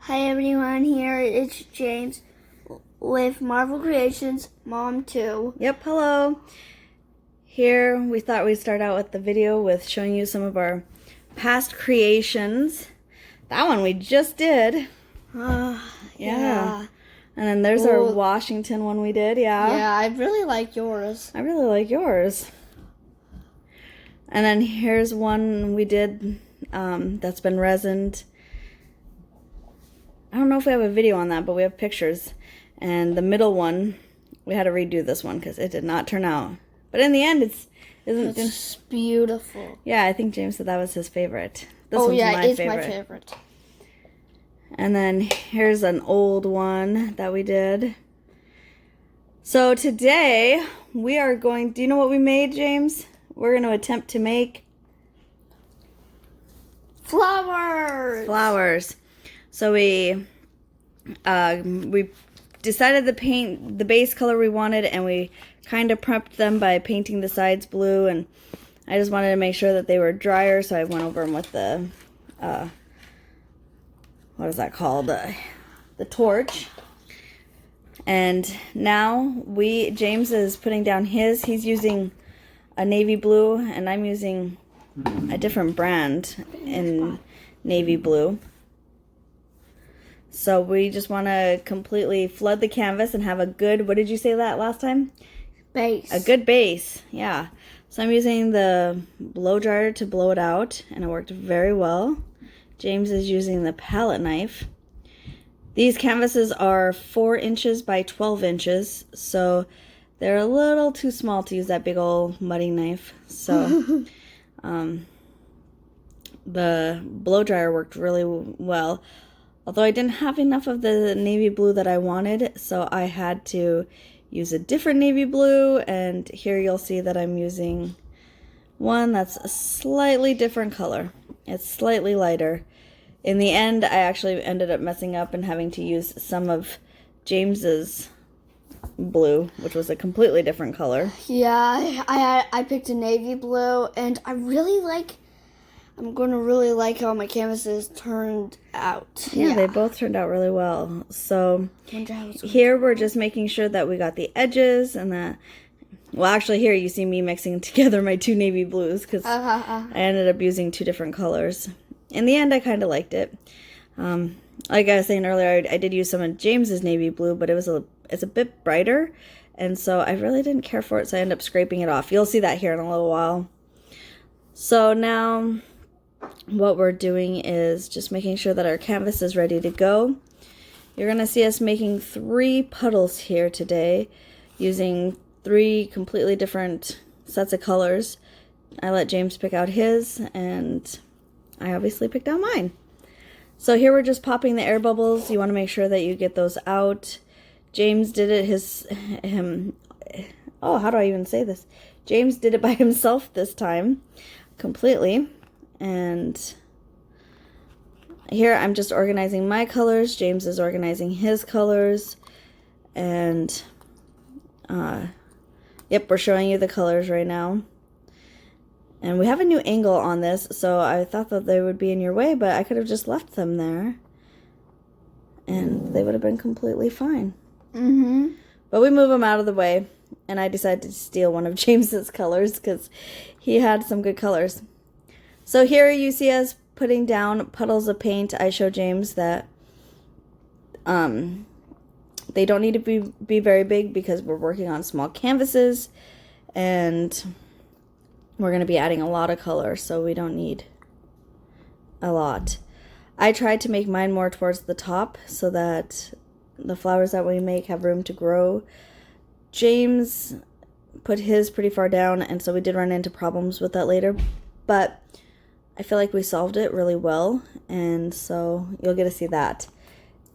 Hi everyone, here it's James with Marvel Creations Mom 2. Yep, hello. Here we thought we'd start out with the video with showing you some of our past creations. That one we just did. Yeah. And then there's our Washington one we did, Yeah, I really like yours. I really like yours. And then here's one we did that's been resined. I don't know if we have a video on that, but we have pictures. And the middle one, we had to redo this one because it did not turn out. But in the end, It's beautiful. Yeah, I think James said that was his favorite. This one's it's my favorite. And then here's an old one that we did. So today, we are going... Do you know what we made, James? We're going to attempt to make... Flowers! So we decided to paint the base color we wanted, and we kind of prepped them by painting the sides blue, and I just wanted to make sure that they were drier, so I went over them with the what is that called? The torch. And now James is putting down his. He's using a navy blue, and I'm using a different brand in navy blue. So we just want to completely flood the canvas and have a good, what did you say that last time? Base. A good base, yeah. So I'm using the blow dryer to blow it out, and it worked very well. James is using the palette knife. These canvases are 4 inches by 12 inches, so they're a little too small to use that big old mudding knife. So the blow dryer worked really well. Although I didn't have enough of the navy blue that I wanted, so I had to use a different navy blue, and here you'll see that I'm using one that's a slightly different color. It's slightly lighter. In the end, I actually ended up messing up and having to use some of James's blue, which was a completely different color. Yeah, I picked a navy blue, and I'm going to really like how my canvases turned out. Yeah, they both turned out really well. So here we're just making sure that we got the edges and that... Well, actually here you see me mixing together my 2 navy blues because I ended up using 2 different colors. In the end, I kind of liked it. Like I was saying earlier, I did use some of James's navy blue, but it's a bit brighter. And so I really didn't care for it, so I ended up scraping it off. You'll see that here in a little while. So now... what we're doing is just making sure that our canvas is ready to go. You're going to see us making 3 puddles here today using 3 completely different sets of colors. I let James pick out his, and I obviously picked out mine. So here we're just popping the air bubbles. You want to make sure that you get those out. James did it how do I even say this? James did it by himself this time completely. And here I'm just organizing my colors. James is organizing his colors. And, yep, we're showing you the colors right now. And we have a new angle on this, so I thought that they would be in your way, but I could have just left them there. And they would have been completely fine. But we move them out of the way, and I decided to steal one of James's colors because he had some good colors. So here you see us putting down puddles of paint. I show James that they don't need to be very big because we're working on small canvases, and we're going to be adding a lot of color, so we don't need a lot. I tried to make mine more towards the top so that the flowers that we make have room to grow. James put his pretty far down, and so we did run into problems with that later, but I feel like we solved it really well, and so you'll get to see that.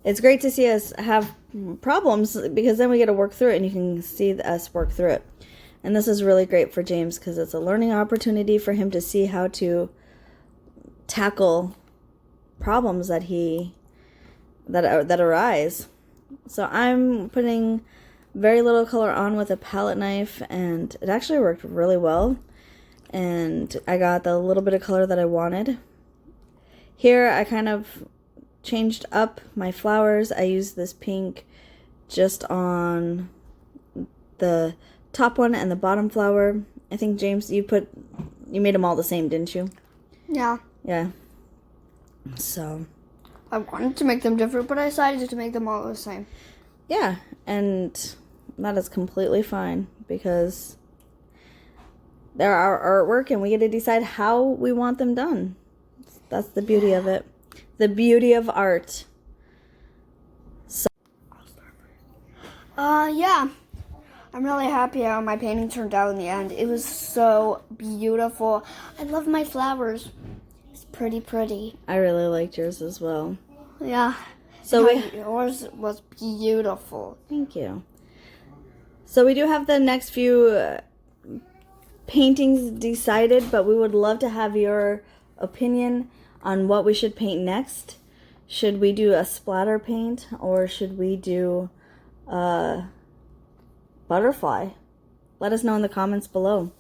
It's great to see us have problems because then we get to work through it, and you can see us work through it. And this is really great for James because it's a learning opportunity for him to see how to tackle problems that arise. So I'm putting very little color on with a palette knife, and it actually worked really well. And I got the little bit of color that I wanted. Here I kind of changed up my flowers. I used this pink just on the top one and the bottom flower. I think, James, you made them all the same, didn't you? Yeah. Yeah. So I wanted to make them different, but I decided to make them all the same. Yeah, and that is completely fine because they're our artwork and we get to decide how we want them done. That's the beauty of it. The beauty of art. So yeah. I'm really happy how my painting turned out in the end. It was so beautiful. I love my flowers. It's pretty. I really liked yours as well. Yeah. So yours was beautiful. Thank you. So we do have the next few paintings decided, but we would love to have your opinion on what we should paint next. Should we do a splatter paint or should we do a butterfly? Let us know in the comments below.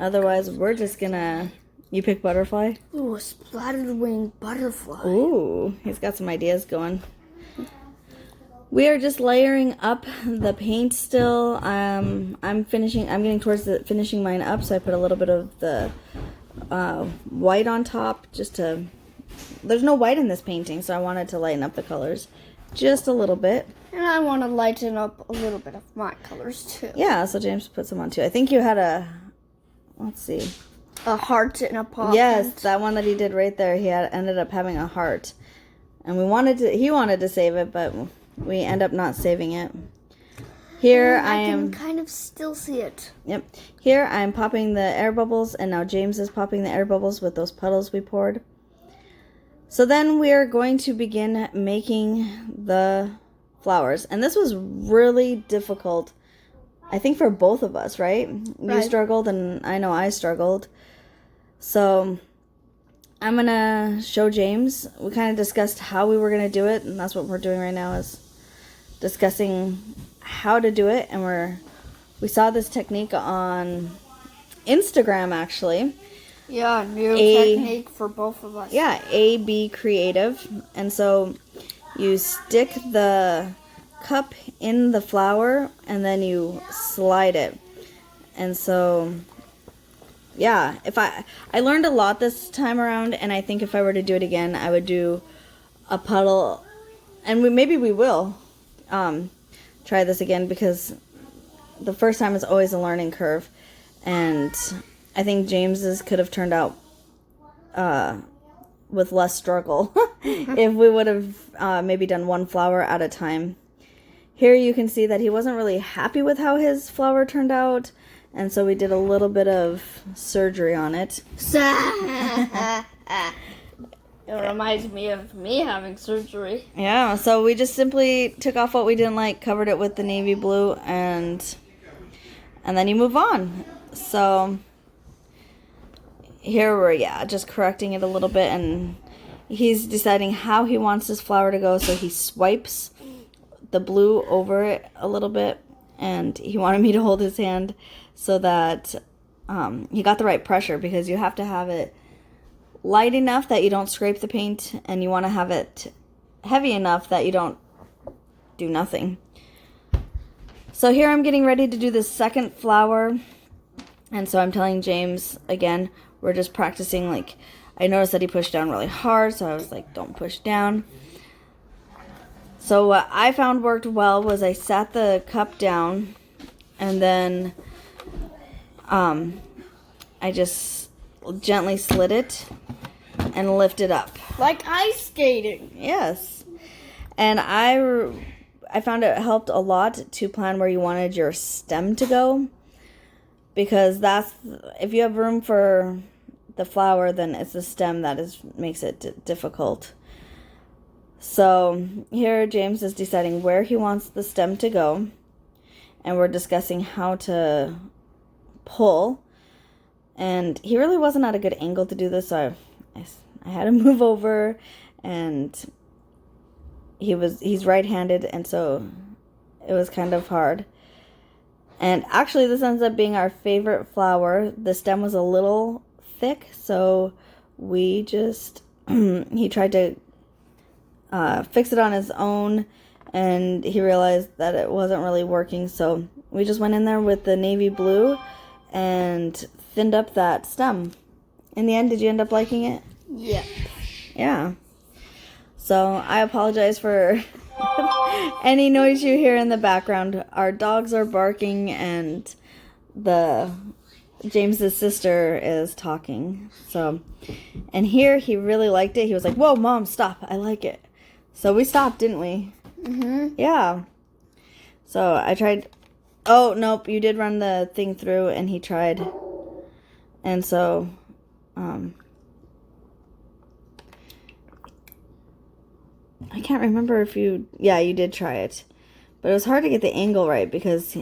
Otherwise, we're just gonna... You pick butterfly? Ooh, a splattered wing butterfly. Ooh, he's got some ideas going. We are just layering up the paint still. I'm getting towards the finishing mine up, so I put a little bit of the white on top just to... There's no white in this painting, so I wanted to lighten up the colors just a little bit. And I want to lighten up a little bit of my colors too. Yeah, so James put some on too. I think you had a... Let's see. A heart in a pot. Yes, that one that he did right there. He ended up having a heart, and he wanted to save it, but we end up not saving it. Here I can kind of still see it. Yep. Here I'm popping the air bubbles, and now James is popping the air bubbles with those puddles we poured. So then we are going to begin making the flowers, and this was really difficult. I think for both of us, right? You struggled, and I know I struggled. So I'm going to show James. We kind of discussed how we were going to do it, and that's what we're doing right now is discussing how to do it. And we saw this technique on Instagram, actually. Yeah, new technique for both of us. Yeah, AB Creative. And so you stick the cup in the flower and then you slide it. And so yeah, I learned a lot this time around, and I think if I were to do it again, I would do a puddle, and maybe we will try this again, because the first time is always a learning curve, and I think James's could have turned out with less struggle if we would have maybe done one flower at a time. Here you can see that he wasn't really happy with how his flower turned out, and so we did a little bit of surgery on it. It reminds me of me having surgery. Yeah, so we just simply took off what we didn't like, covered it with the navy blue, and then you move on. So here we're, just correcting it a little bit, and he's deciding how he wants his flower to go, so he swipes the blue over it a little bit, and he wanted me to hold his hand so that he got the right pressure, because you have to have it light enough that you don't scrape the paint, and you want to have it heavy enough that you don't do nothing. So here I'm getting ready to do the second flower, and so I'm telling James again, we're just practicing. Like, I noticed that he pushed down really hard, so I was like, don't push down. So what I found worked well was I sat the cup down, and then I just gently slid it and lift it up. Like ice skating. Yes. And I found it helped a lot to plan where you wanted your stem to go, because if you have room for the flower, then it's the stem that makes it difficult. So here James is deciding where he wants the stem to go, and we're discussing how to pull. And he really wasn't at a good angle to do this, so I had to move over, and he's right-handed, and so it was kind of hard. And actually this ends up being our favorite flower. The stem was a little thick, so we just he tried to fix it on his own, and he realized that it wasn't really working, so we just went in there with the navy blue and thinned up that stem. In the end, did you end up liking it? Yep. Yeah. So I apologize for any noise you hear in the background. Our dogs are barking, and James's sister is talking. So, and here he really liked it. He was like, "Whoa, Mom, stop! I like it." So we stopped, didn't we? Mhm. Yeah. So I tried. Oh nope, you did run the thing through, and he tried. And so, I can't remember if you. Yeah, you did try it, but it was hard to get the angle right because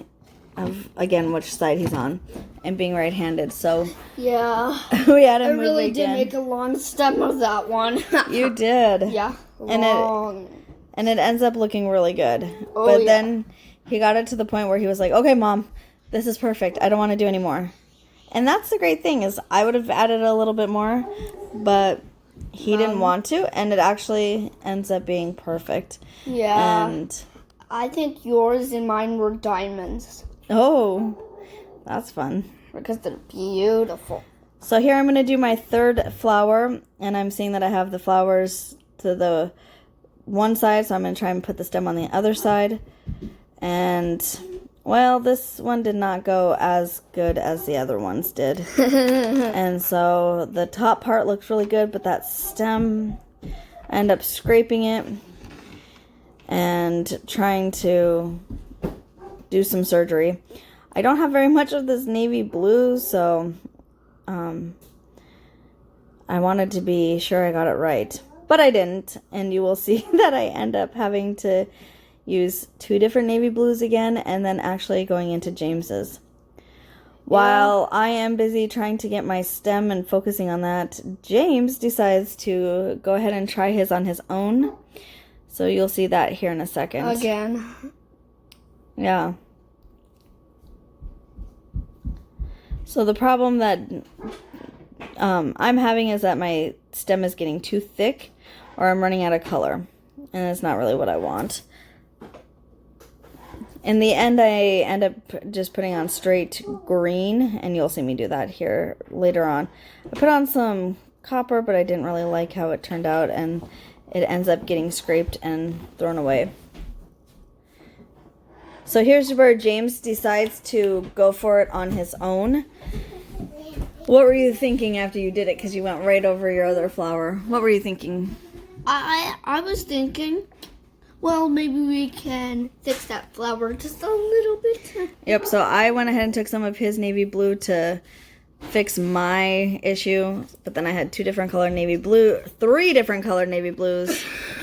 of, again, which side he's on, and being right-handed. So yeah, we had to move really again. did make a long stem of that one. You did. Yeah, long. And it ends up looking really good. Oh, but yeah. then he got it to the point where he was like, "Okay, Mom, this is perfect. I don't want to do any more." And that's the great thing, is I would have added a little bit more, but he didn't want to, and it actually ends up being perfect. Yeah. And I think yours and mine were diamonds. oh, that's fun. Because they're beautiful. So here I'm going to do my third flower, and I'm seeing that I have the flowers to the one side, so I'm going to try and put the stem on the other side. And, well, this one did not go as good as the other ones did. And so the top part looks really good, but that stem, I end up scraping it and trying to do some surgery. I don't have very much of this navy blue, so I wanted to be sure I got it right. But I didn't, and you will see that I end up having to use 2 different navy blues again, and then actually going into James's. While I am busy trying to get my stem and focusing on that, James decides to go ahead and try his on his own. So you'll see that here in a second. Again. Yeah. So the problem that I'm having is that my stem is getting too thick, or I'm running out of color, and it's not really what I want. In the end, I end up just putting on straight green, and you'll see me do that here later on. I put on some copper, but I didn't really like how it turned out, and it ends up getting scraped and thrown away. So here's where James decides to go for it on his own. What were you thinking after you did it? Because you went right over your other flower. What were you thinking? I was thinking, well, maybe we can fix that flower just a little bit. Yep, so I went ahead and took some of his navy blue to fix my issue, but then I had 2 different colored navy blue, 3 different colored navy blues.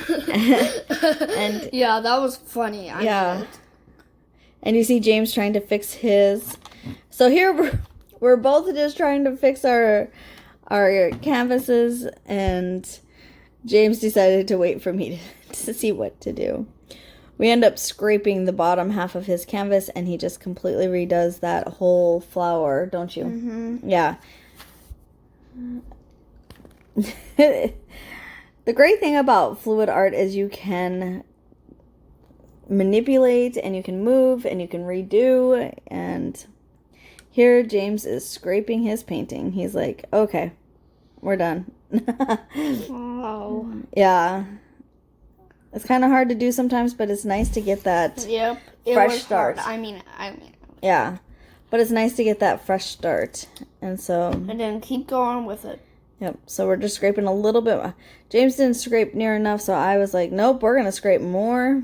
And yeah, that was funny. Yeah. And you see James trying to fix his. So here we're both just trying to fix our canvases, and James decided to wait for me to see what to do. We end up scraping the bottom half of his canvas, and he just completely redoes that whole flower, don't you? Mm-hmm. Yeah. The great thing about fluid art is you can manipulate, and you can move, and you can redo, and here James is scraping his painting. He's like, okay, we're done. Wow. Yeah. It's kind of hard to do sometimes, but it's nice to get that fresh start. Hard. I mean. Yeah. But it's nice to get that fresh start. And so. And then keep going with it. Yep. So we're just scraping a little bit. James didn't scrape near enough, so I was like, nope, we're going to scrape more.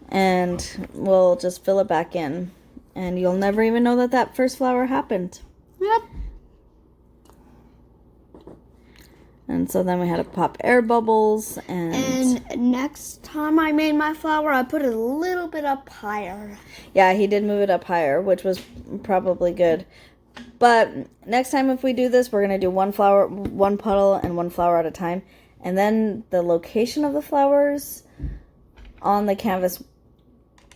And we'll just fill it back in. And you'll never even know that that first flower happened. Yep. And so then we had to pop air bubbles. And next time I made my flower, I put it a little bit up higher. Yeah, he did move it up higher, which was probably good. But next time if we do this, we're going to do one puddle and one flower at a time. And then the location of the flowers on the canvas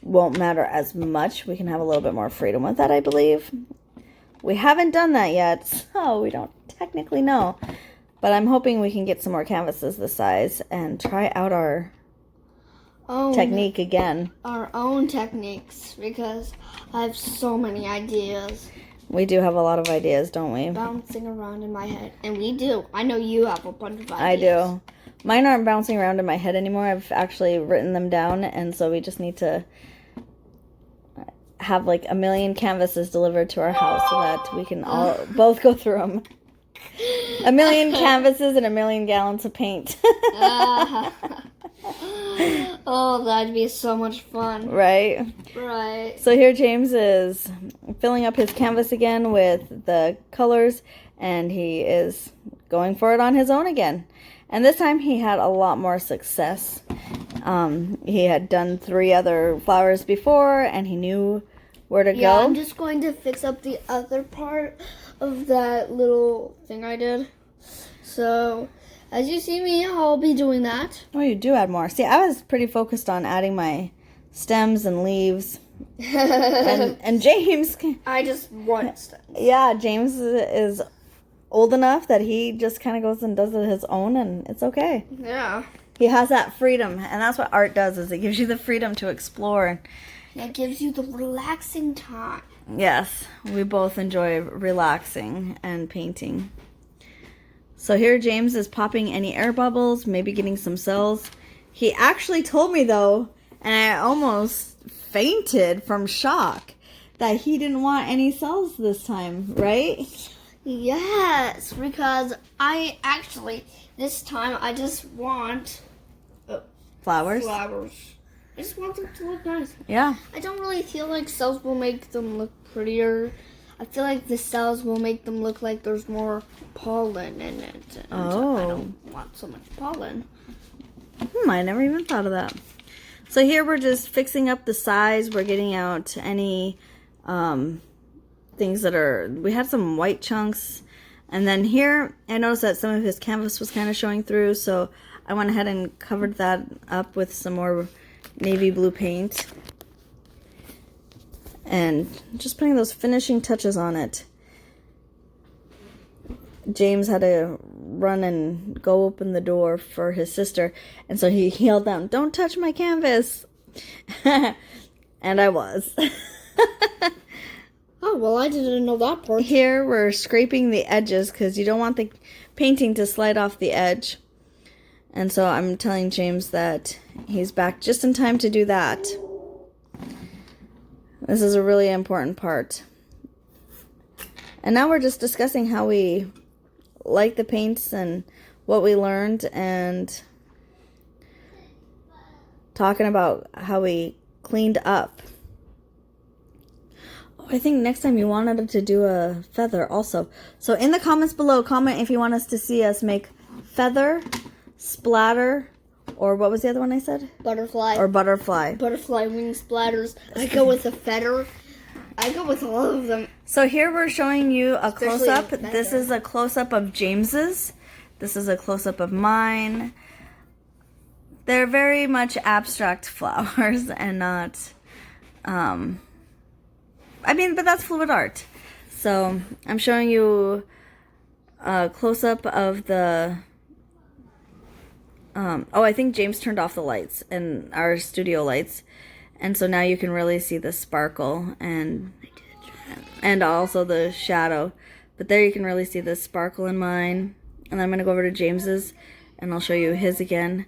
won't matter as much. We can have a little bit more freedom with that, I believe. We haven't done that yet, so we don't technically know. But I'm hoping we can get some more canvases this size and try out our technique again. Our own techniques, because I have so many ideas. We do have a lot of ideas, don't we? Bouncing around in my head. And we do. I know you have a bunch of ideas. I do. Mine aren't bouncing around in my head anymore. I've actually written them down, and so we just need to have like 1 million canvases delivered to our house so that we can all both go through them. 1 million canvases and 1 million gallons of paint. Oh, that'd be so much fun. Right? Right. So here James is filling up his canvas again with the colors, and he is going for it on his own again. And this time he had a lot more success. He had done 3 other flowers before, and he knew where to go. Yeah, I'm just going to fix up the other part of that little thing I did. So, as you see me, I'll be doing that. Oh, you do add more. See, I was pretty focused on adding my stems and leaves. and James... I just want stems. Yeah, James is old enough that he just kind of goes and does it his own, and it's okay. Yeah. He has that freedom, and that's what art does, is it gives you the freedom to explore. It gives you the relaxing time. Yes, we both enjoy relaxing and painting. So here James is popping any air bubbles, maybe getting some cells. He actually told me, though, and I almost fainted from shock, that he didn't want any cells this time, right? Yes, because this time I just want flowers. I just want them to look nice. Yeah. I don't really feel like cells will make them look prettier. I feel like the cells will make them look like there's more pollen in it. And I don't want so much pollen. I never even thought of that. So here we're just fixing up the size. We're getting out any things that are... We had some white chunks. And then here, I noticed that some of his canvas was kind of showing through. So I went ahead and covered that up with some more navy blue paint. And just putting those finishing touches on it. James had to run and go open the door for his sister. And so he yelled down, "Don't touch my canvas." And I was. Oh, well, I didn't know that part. Here we're scraping the edges because you don't want the painting to slide off the edge. And so I'm telling James that he's back just in time to do that. This is a really important part. And now we're just discussing how we like the paints and what we learned, and talking about how we cleaned up. Oh, I think next time you wanted to do a feather also. So in the comments below, comment if you want us to see us make feather, splatter, or what was the other one I said? Butterfly. Or butterfly. Butterfly wing splatters. I go with a feather. I go with all of them. So here we're showing you a close-up. This is a close-up of James's. This is a close-up of mine. They're very much abstract flowers and not... but that's fluid art. So I'm showing you a close-up of the... I think James turned off the lights and our studio lights. And so now you can really see the sparkle and also the shadow. But there you can really see the sparkle in mine. And I'm going to go over to James's and I'll show you his again.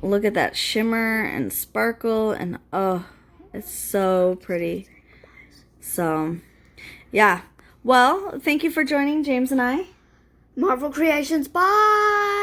Look at that shimmer and sparkle, and oh, it's so pretty. So, yeah. Well, thank you for joining James and I. Marvel Creations, bye!